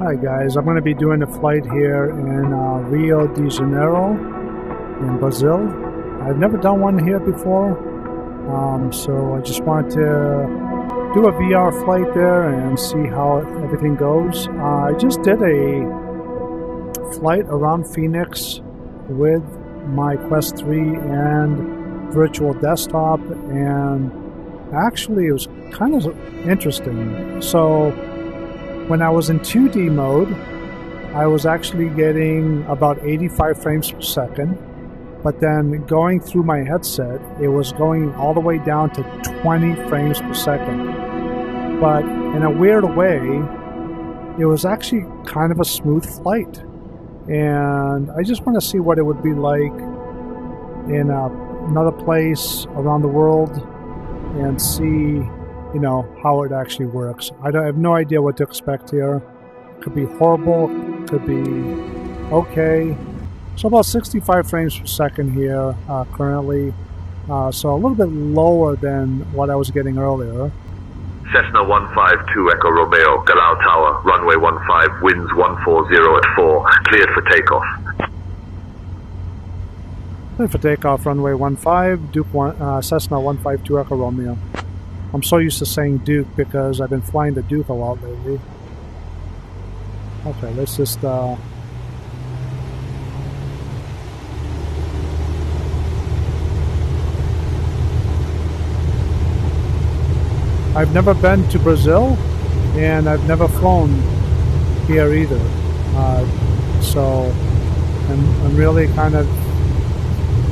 Hi guys, I'm going to be doing a flight here in Rio de Janeiro in Brazil. I've never done one here before, so I just wanted to do a VR flight there and see how everything goes. I just did a flight around Phoenix with my Quest 3 and virtual desktop, and actually it was kind of interesting. So when I was in 2D mode, I was actually getting about 85 frames per second, but then going through my headset, it was going all the way down to 20 frames per second. But in a weird way, it was actually kind of a smooth flight. And I just want to see what it would be like in another place around the world and see, you know, how it actually works. I have no idea what to expect here. It could be horrible, could be okay. So about 65 frames per second here currently. So a little bit lower than what I was getting earlier. Cessna 152 Echo Romeo, Galau Tower, runway 15, winds 140 at 4, cleared for takeoff. Cleared for takeoff, runway 15, Cessna 152 Echo Romeo. I'm so used to saying Duke because I've been flying the Duke a lot lately. Okay, let's just I've never been to Brazil, and I've never flown here either. So I'm really kind of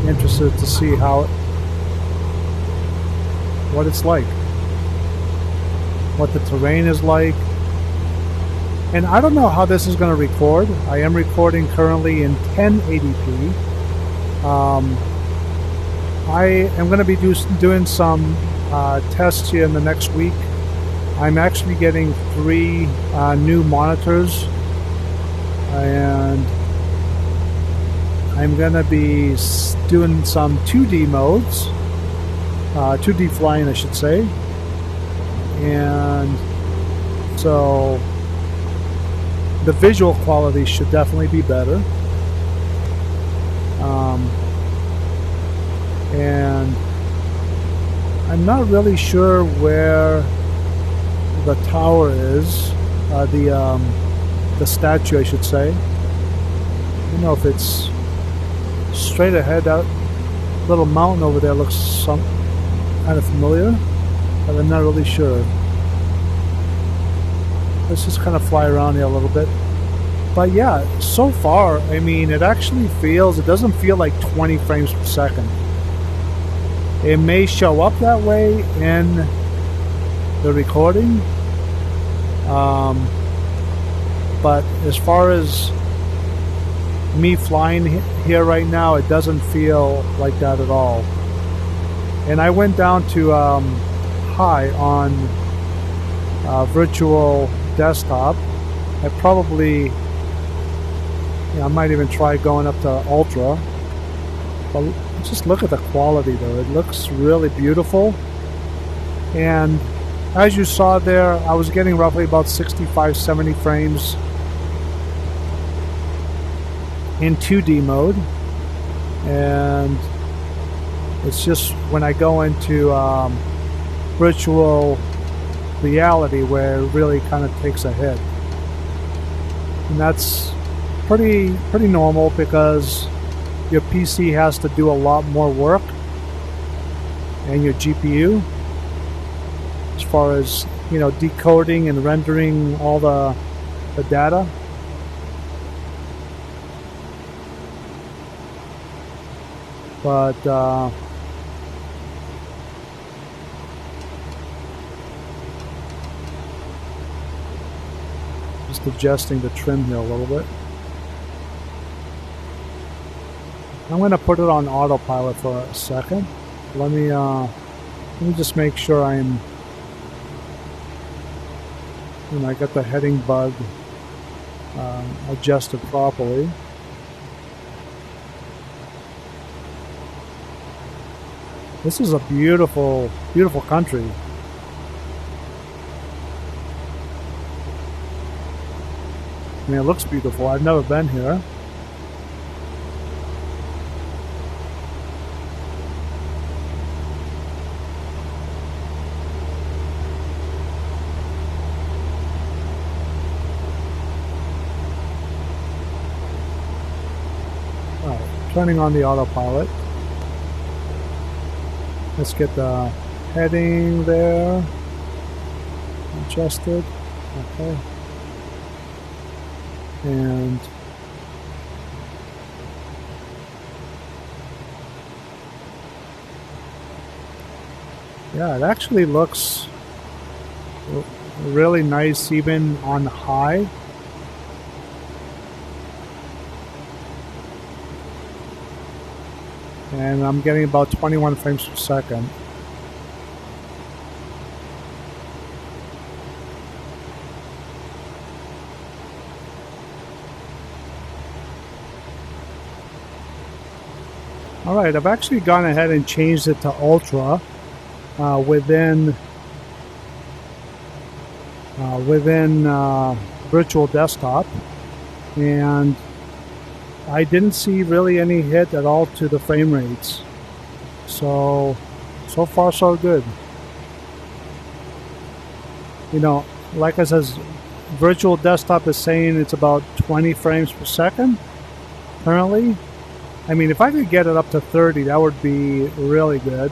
interested to see what it's like, what the terrain is like. And I don't know how this is going to record. I am recording currently in 1080p. I am going to be doing some tests here in the next week. I'm actually getting 3 new monitors, and I'm going to be doing some 2D modes, 2D flying I should say, and so the visual quality should definitely be better, and I'm not really sure where the tower is, the statue I should say. I don't know if it's straight ahead. That little mountain over there looks kind of familiar, but I'm not really sure. Let's just kind of fly around here a little bit. But yeah, so far, I mean, it doesn't feel like 20 frames per second. It may show up that way in the recording, but as far as me flying here right now, it doesn't feel like that at all. And I went down to high on virtual desktop. I might even try going up to ultra. But just look at the quality though. It looks really beautiful. And as you saw there, I was getting roughly about 65-70 frames in 2D mode. And it's just when I go into virtual reality where it really kind of takes a hit. And that's pretty normal because your PC has to do a lot more work, and your GPU, as far as, you know, decoding and rendering all the data. But just adjusting the trim here a little bit. I'm going to put it on autopilot for a second. Let me just make sure I got the heading bug adjusted properly. This is a beautiful, beautiful country. I mean, it looks beautiful. I've never been here. Turning on the autopilot. Let's get the heading there adjusted. Okay. And yeah, it actually looks really nice even on high. And I'm getting about 21 frames per second. Alright, I've actually gone ahead and changed it to Ultra within Virtual Desktop, and I didn't see really any hit at all to the frame rates. So far so good. You know, like I said, Virtual Desktop is saying it's about 20 frames per second currently. I mean, if I could get it up to 30, that would be really good.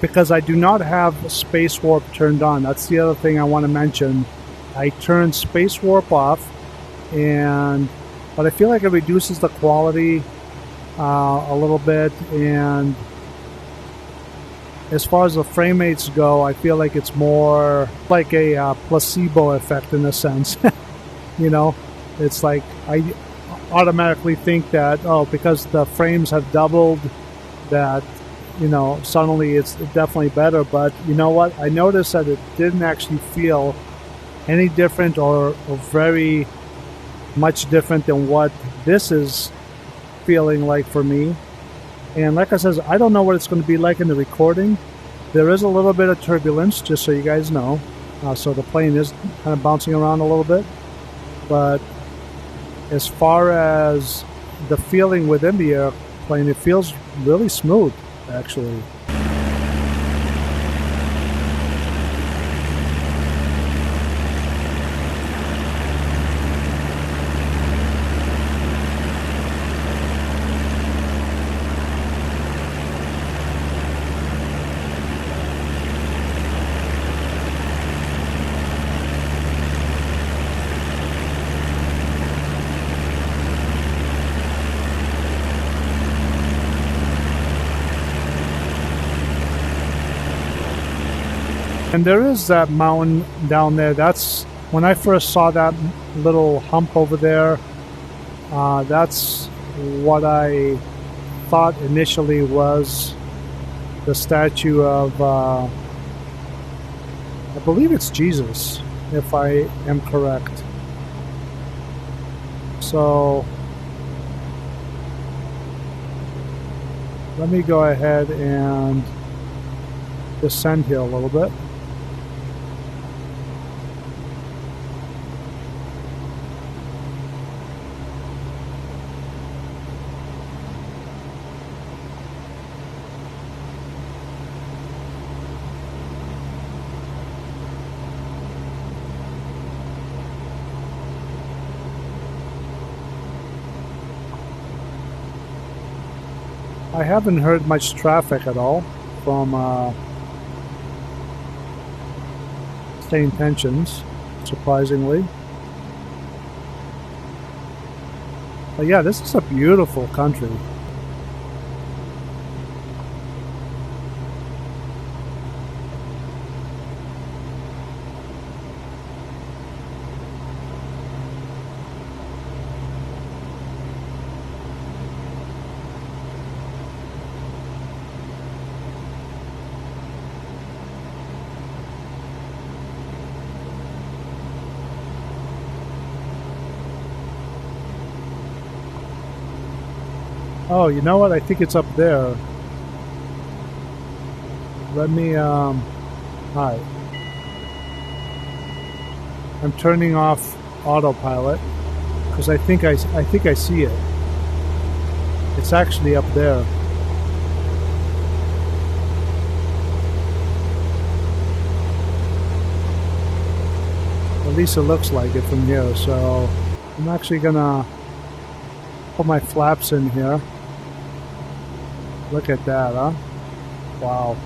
Because I do not have Space Warp turned on. That's the other thing I want to mention. I turned Space Warp off, but I feel like it reduces the quality a little bit, and as far as the frame rates go, I feel like it's more like a placebo effect in a sense. You know, it's like I automatically think that, oh, because the frames have doubled, that, you know, suddenly it's definitely better. But you know what? I noticed that it didn't actually feel any different or very much different than what this is feeling like for me. And like I said, I don't know what it's going to be like in the recording. There is a little bit of turbulence, just so you guys know. So the plane is kind of bouncing around a little bit. But as far as the feeling within the airplane, it feels really smooth, actually. And there is that mountain down there. That's when I first saw that little hump over there. That's what I thought initially was the statue of, I believe it's Jesus, if I am correct. So let me go ahead and descend here a little bit. I haven't heard much traffic at all from St. Tensions, surprisingly. But yeah, this is a beautiful country. Oh, you know what? I think it's up there. Let me, hi. I'm turning off autopilot because I think I see it. It's actually up there. At least it looks like it from here. So I'm actually gonna put my flaps in here. Look at that, huh? Wow.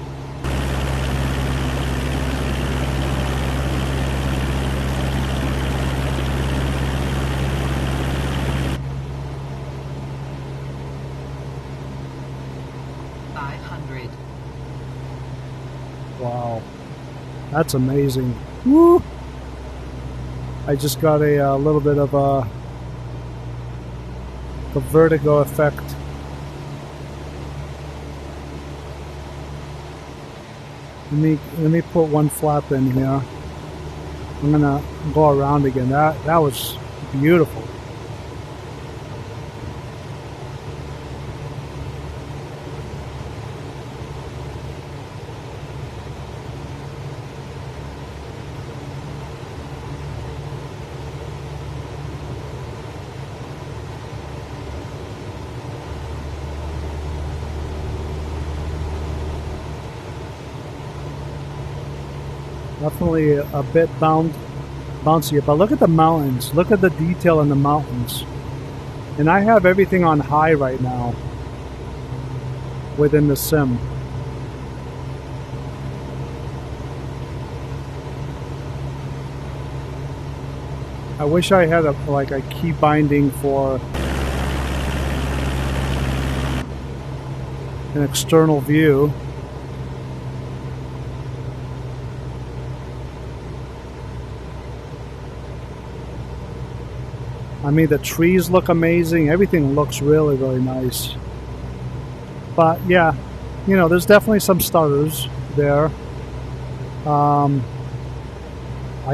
Wow, that's amazing. Woo! I just got a little bit of a vertigo effect. Let me put one flap in here. I'm gonna go around again. That was beautiful. Definitely a bit bouncier, but look at the mountains. Look at the detail in the mountains. And I have everything on high right now within the sim. I wish I had a key binding for an external view. I mean, the trees look amazing. Everything looks really, really nice. But yeah, you know, there's definitely some stutters there. I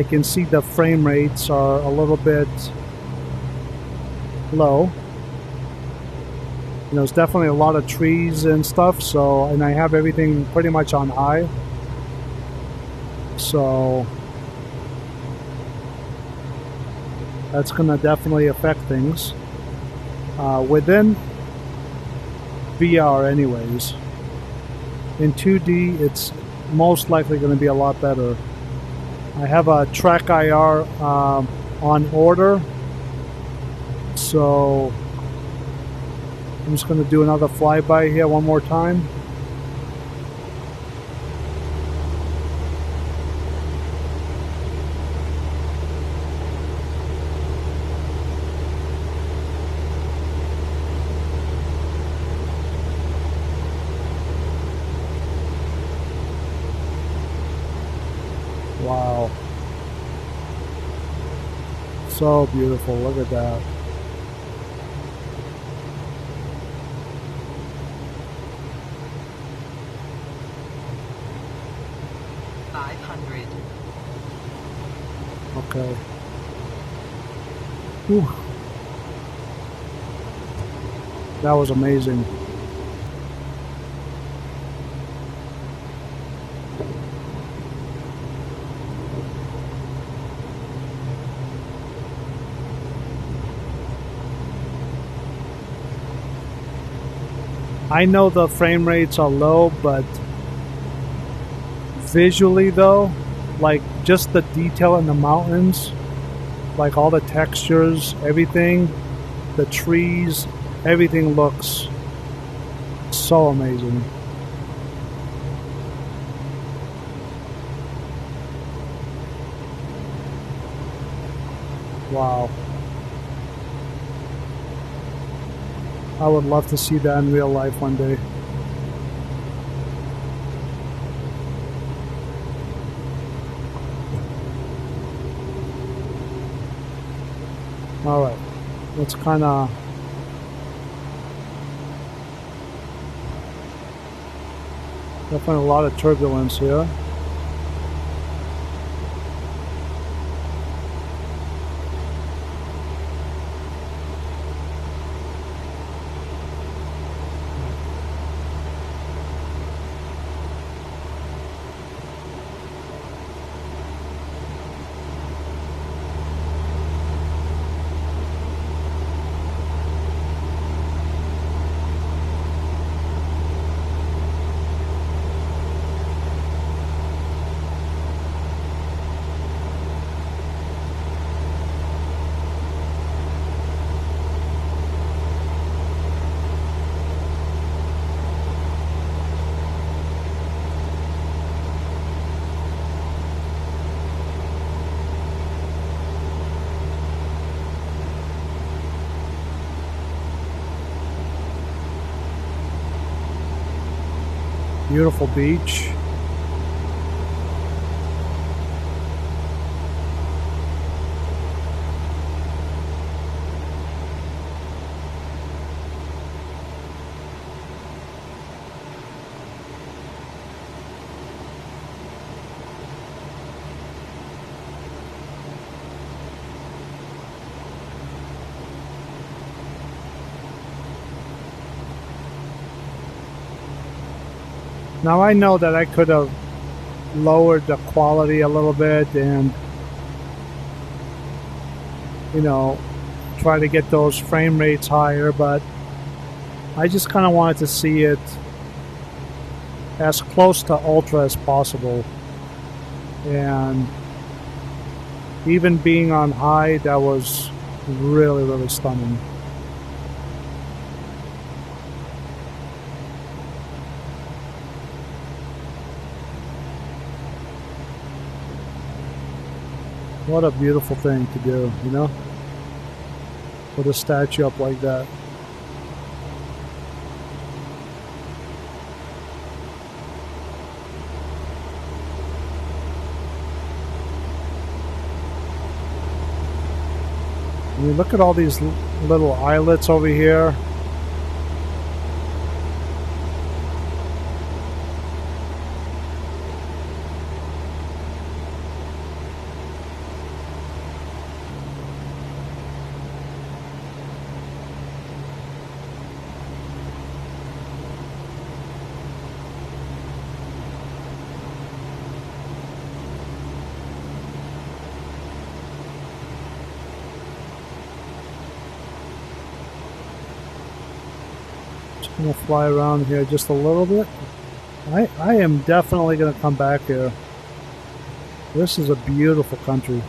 can see the frame rates are a little bit low. You know, there's definitely a lot of trees and stuff. So, and I have everything pretty much on high. So that's going to definitely affect things within VR anyways. In 2D, it's most likely going to be a lot better. I have a track IR on order, so I'm just going to do another flyby here one more time. Wow. So beautiful. Look at that. Okay. Whew. That was amazing. I know the frame rates are low, but visually though, like just the detail in the mountains, like all the textures, everything, the trees, everything looks so amazing. Wow. I would love to see that in real life one day. Alright, let's kind of definitely a lot of turbulence here. Beautiful beach. Now I know that I could have lowered the quality a little bit and, you know, try to get those frame rates higher, but I just kind of wanted to see it as close to ultra as possible. And even being on high, that was really, really stunning. What a beautiful thing to do, you know? Put a statue up like that. I mean, look at all these little islets over here. I'm going to fly around here just a little bit. I am definitely going to come back here. This is a beautiful country.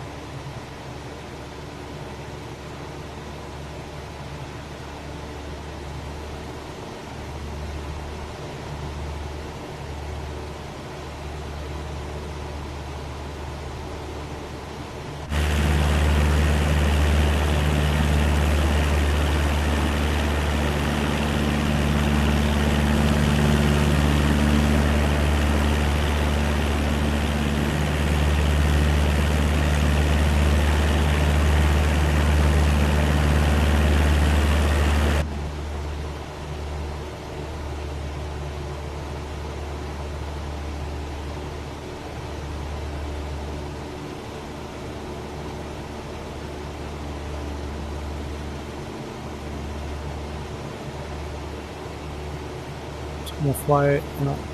I'm going to fly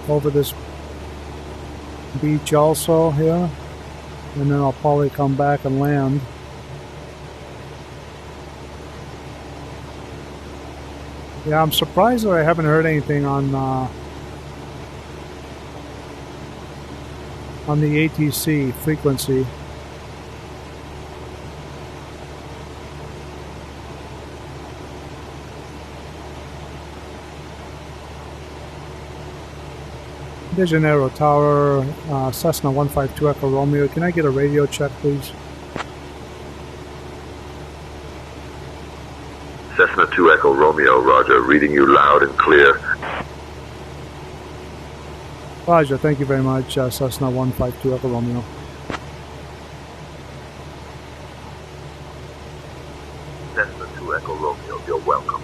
over this beach also here, and then I'll probably come back and land. Yeah, I'm surprised that I haven't heard anything on the ATC frequency. De Janeiro Tower, Cessna 152 Echo Romeo. Can I get a radio check, please? Cessna 2 Echo Romeo, roger. Reading you loud and clear. Roger, thank you very much, Cessna 152 Echo Romeo. Cessna 2 Echo Romeo, you're welcome.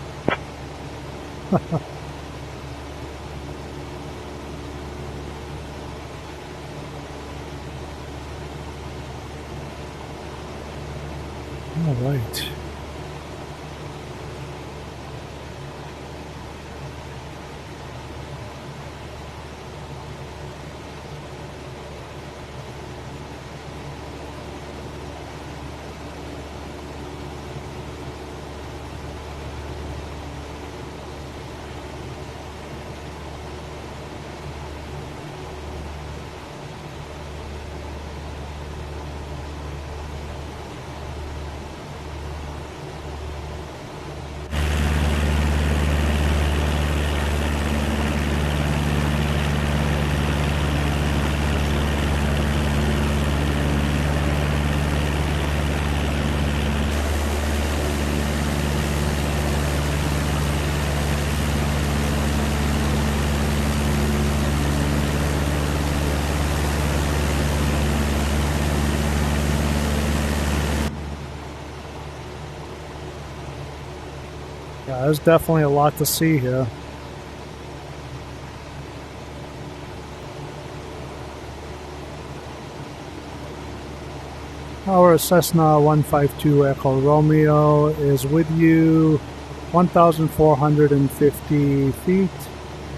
All right. Yeah, there's definitely a lot to see here. Our Cessna 152 Echo Romeo is with you 1,450 feet,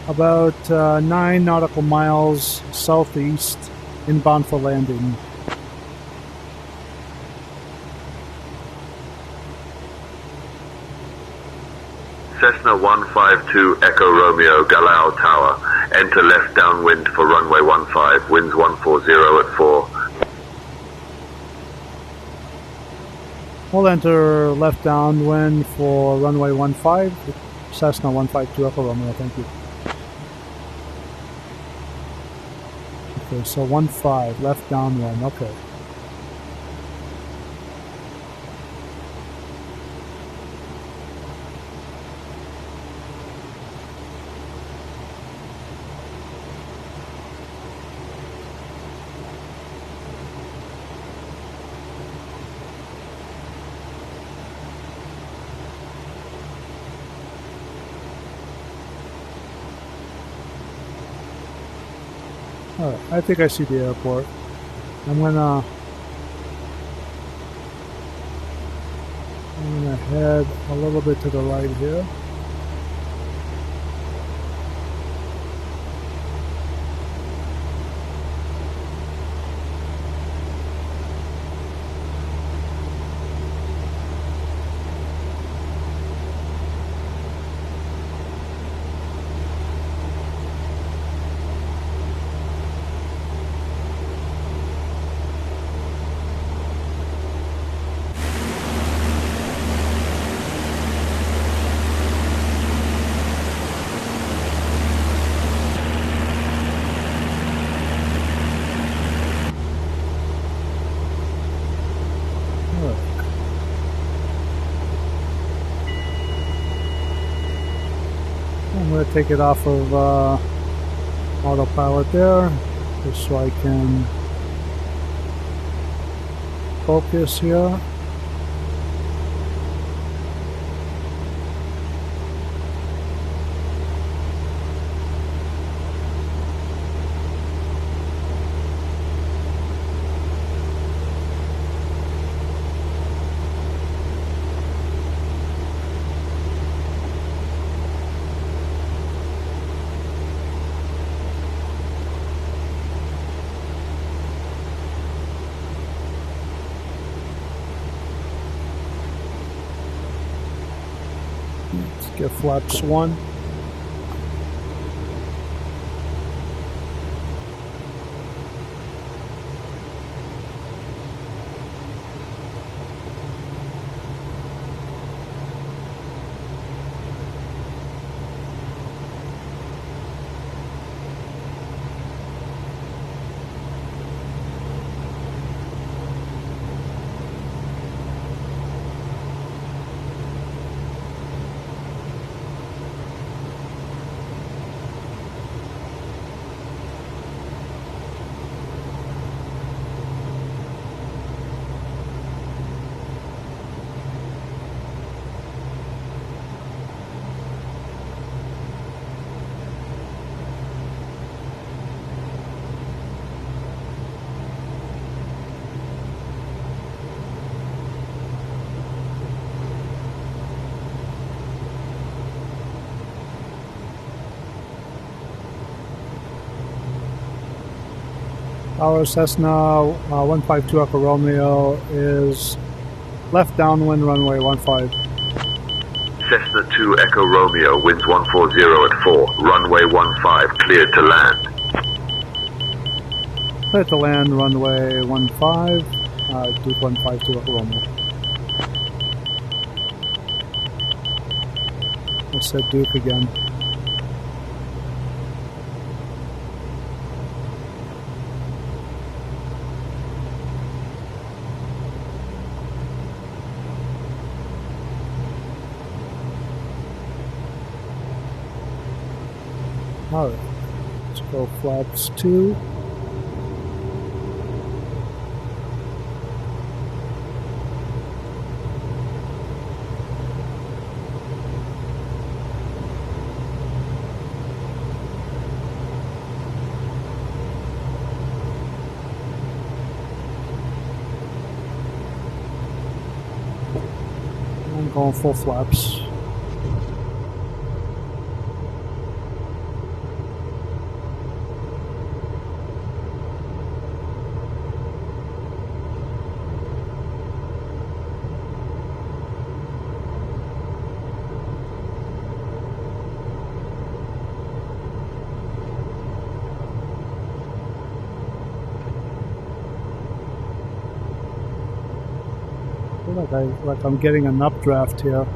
about 9 nautical miles southeast, inbound for landing. Cessna 152 Echo Romeo, Galao Tower. Enter left downwind for runway 15, winds 140 at 4. We'll enter left downwind for runway 15, Cessna 152 Echo Romeo, thank you. Okay, so 15, left downwind, okay. Alright, I think I see the airport. I'm gonna head a little bit to the right here. I'm going to take it off of autopilot there, just so I can focus here. Let's get flaps 1. Our Cessna 152 Echo Romeo is left downwind runway 15. Cessna 2 Echo Romeo, winds 140 at 4. Runway 15, cleared to land. Clear to land runway 15, Duke 152 Echo Romeo. I said Duke again. Alright, let's go flaps 2. Going full flaps. I feel like I'm getting an updraft here.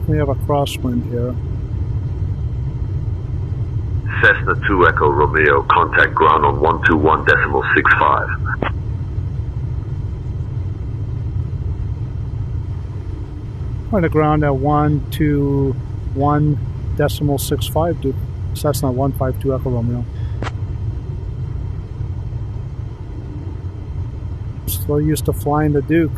We have a crosswind here. Cessna 2 Echo Romeo, contact ground on 121.65. On the ground at 121.65 to Cessna 152 Echo Romeo. Still used to flying the Duke.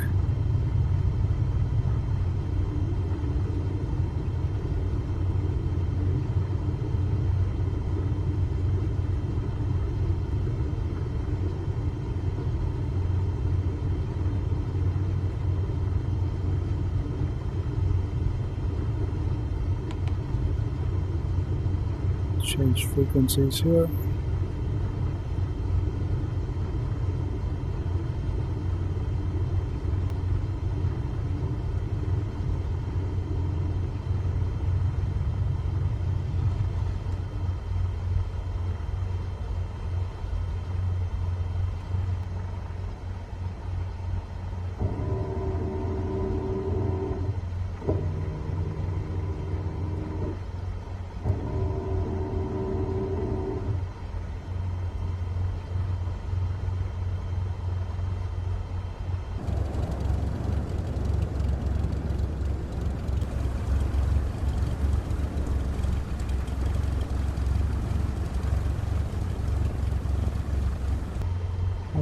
Change frequencies here.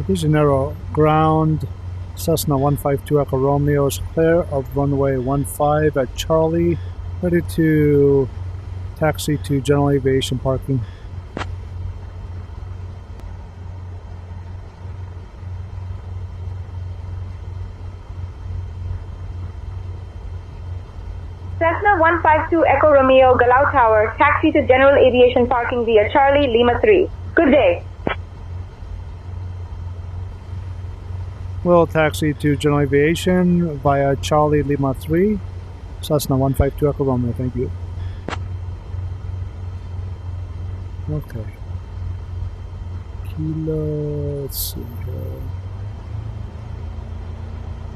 De Janeiro ground, Cessna 152 Echo Romeo is clear of runway 15 at Charlie, ready to taxi to general aviation parking. Cessna 152 Echo Romeo, Galau Tower, taxi to general aviation parking via Charlie, Lima 3. Good day. Will taxi to general aviation via Charlie, Lima 3, Cessna 152 Echo Romeo, thank you. Okay. Kilo, let's see here.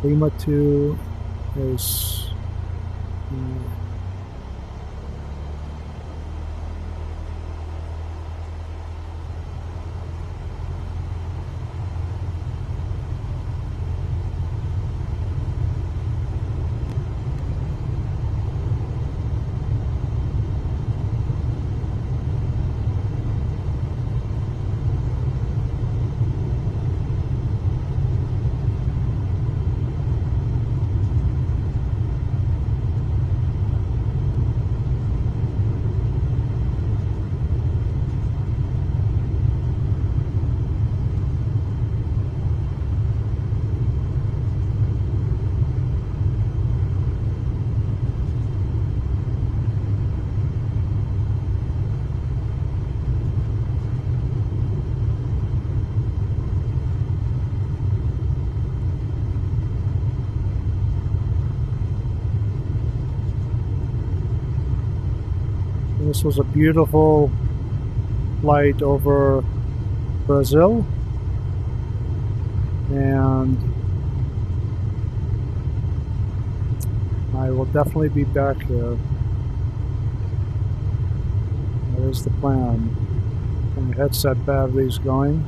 Lima 2 is... This was a beautiful flight over Brazil, and I will definitely be back here. That is the plan. My headset battery's going.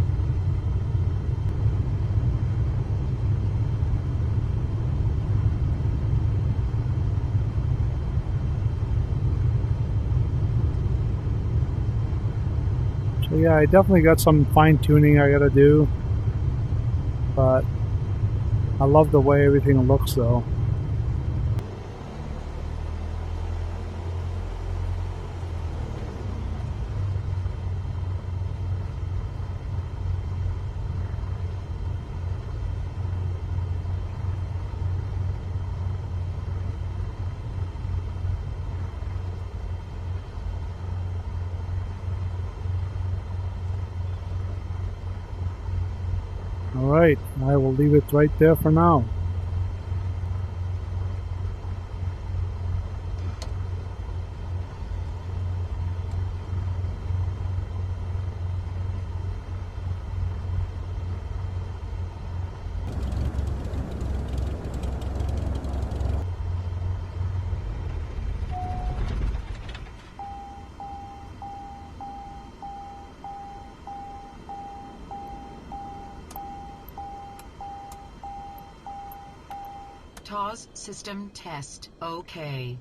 So yeah, I definitely got some fine-tuning I gotta do, but I love the way everything looks though. Alright, I will leave it right there for now. TOS system test. Okay.